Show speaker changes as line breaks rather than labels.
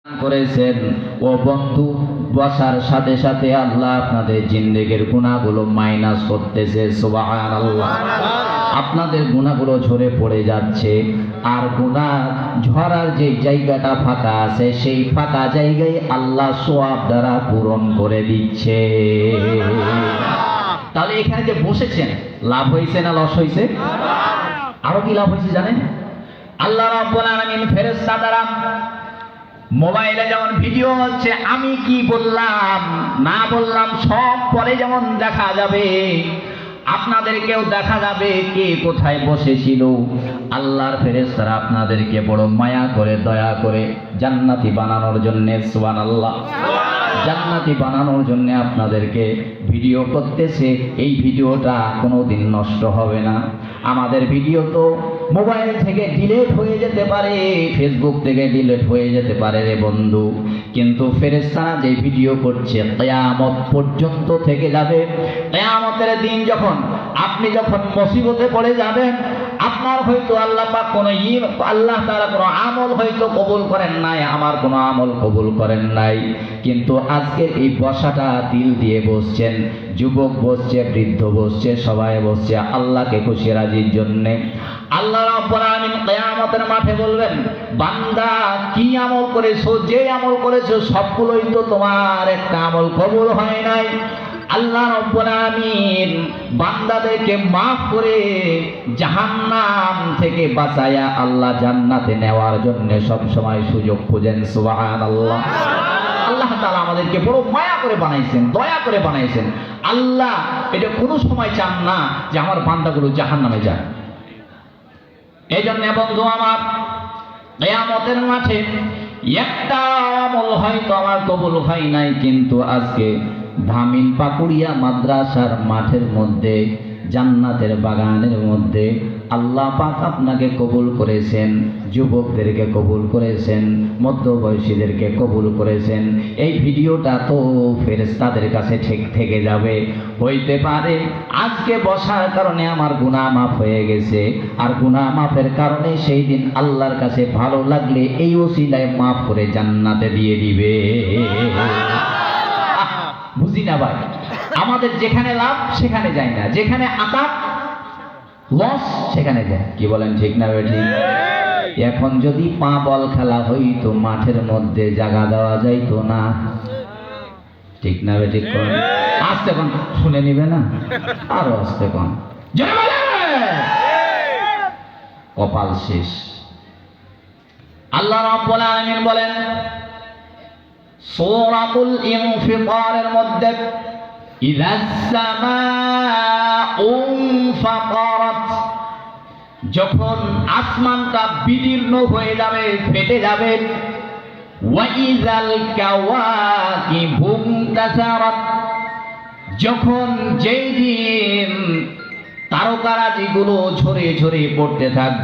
করেছেন। ও বন্ধু, বসার সাথে সাথে আল্লাহ আপনাদের জিন্দেগির গুনাহগুলো মাইনাস করতেছে। সুবহানাল্লাহ। আপনাদের গুনাহগুলো ঝরে পড়ে যাচ্ছে, আর গুনাহ ঝরার যে জায়গাটা ফাঁকা আছে সেই ফাঁকা জায়গায় আল্লাহ সওয়াব দ্বারা পূরণ করে দিচ্ছে। তাহলে এখানে যে বসেছেন, লাভ হয়েছে না লস হয়েছে? আরো কি লাভ হয়েছে জানেন? আল্লাহ রাব্বুল আলামিন ফেরেশতা দ্বারা মোবাইলে যেমন ভিডিও হচ্ছে, আমি কি বললাম না বললাম সব পরে যেমন দেখা যাবে, আপনাদেরকেও দেখা যাবে কে কোথায় বসেছিল। আল্লাহর ফেরেশতারা আপনাদেরকে বড় মায়া করে দয়া করে জান্নাতি বানানোর জন্য, সুবহানাল্লাহ, জান্নাতি বানানোর জন্য আপনাদেরকে ভিডিও করতেছে। এই ভিডিওটা কোনোদিন নষ্ট হবে না। আমাদের ভিডিও তো মোবাইল থেকে ডিলিট হয়ে যেতে পারে, ফেসবুক থেকে ডিলিট হয়ে যেতে পারে রে বন্ধু, কিন্তু ফেরেশতারা যে ভিডিও করছে কিয়ামত পর্যন্ত থেকে যাবে। কিয়ামতের দিন যখন আপনি যখন মুসিবতে পড়ে যাবেন, আপনার হয়তো আল্লাহ পাক আল্লাহ তাআলা কোনো আমল হয়তো কবুল করেন নাই, আমার কোনো আমল কবুল করেন নাই, কিন্তু আজকের এই বসাটা দিল দিয়ে বসছেন, যুবক বসছে, বৃদ্ধ বসছে, সবাই বসছে আল্লাহকে খুশি রাজির জন্য। আল্লাহ রাব্বুল আলামিন কিয়ামতের মাঠে বলবেন, বান্দা কি আমল করেছো? যে আমল করেছো সবগুলোই তো তোমার, একটা আমল কবুল হয় নাই। আল্লাহ রাব্বুল আলামিন বান্দাদেরকে মাফ করে জাহান্নাম থেকে বাঁচায়া আল্লাহ জান্নাতে নেওয়ার জন্য সব সময় সুযোগ খোঁজেন। সুবহানাল্লাহ। আল্লাহ তাআলা আমাদেরকে বড় মায়া করে বানাইছেন, দয়া করে বানাইছেন। আল্লাহ এটা কোনো সময় চান না যে আমার বান্দাগুলো জাহান্নামে যায়। এই জন্য বন্ধু আমার, কিয়ামতের মাঠে একটা আমল হয়তো আমার কবুল হয় নাই, কিন্তু আজকে ধামিন পাকুড়িয়া মাদ্রাসার মাঠের মধ্যে, জান্নাতের বাগানের মধ্যে আল্লাহ পাক আপনাকে কবুল করেছেন, যুবকদেরকে কবুল করেছেন, মধ্যবয়সীদেরকে কবুল করেছেন। এই ভিডিওটা তো ফেরেশতাদের কাছে ঠিক থেকে যাবে। হইতে পারে আজকে বসার কারণে আমার গুনাহ মাফ হয়ে গেছে, আর গুনাহ মাফের কারণে সেই দিন আল্লাহর কাছে ভালো লাগলে এই ওসিলায় মাফ করে জান্নাতে দিয়ে দিবে। বুঝি না ভাই, আমাদের যেখানে লাভ সেখানে যায় না, যেখানে আঘাত লস সেখানে যায়। কি বলেন, ঠিক না ভাই? ঠিক। এখন যদি পা বল খেলা হইতো মাঠের মধ্যে জায়গা দেওয়া যাইতো না, ঠিক না ভাই? ঠিক করেন, আস্তে কোন শুনে নিবে না, আরো আস্তে কোন, কপাল শেষ। আল্লাহ রাব্বুল আলামিন বলেন সূরাতুল ইনফিতারের মধ্যে, ইযাস সামাউ ফাতারাত, যখন আসমানটা বিদীর্ণ হয়ে যাবে, ফেটে যাবে, ওয়া ইযাল কাওয়াকিবু ইনতাসারাত, যখন যেই দিন তারকারাজিগুলো ঝরে ঝরে পড়তে থাকবে,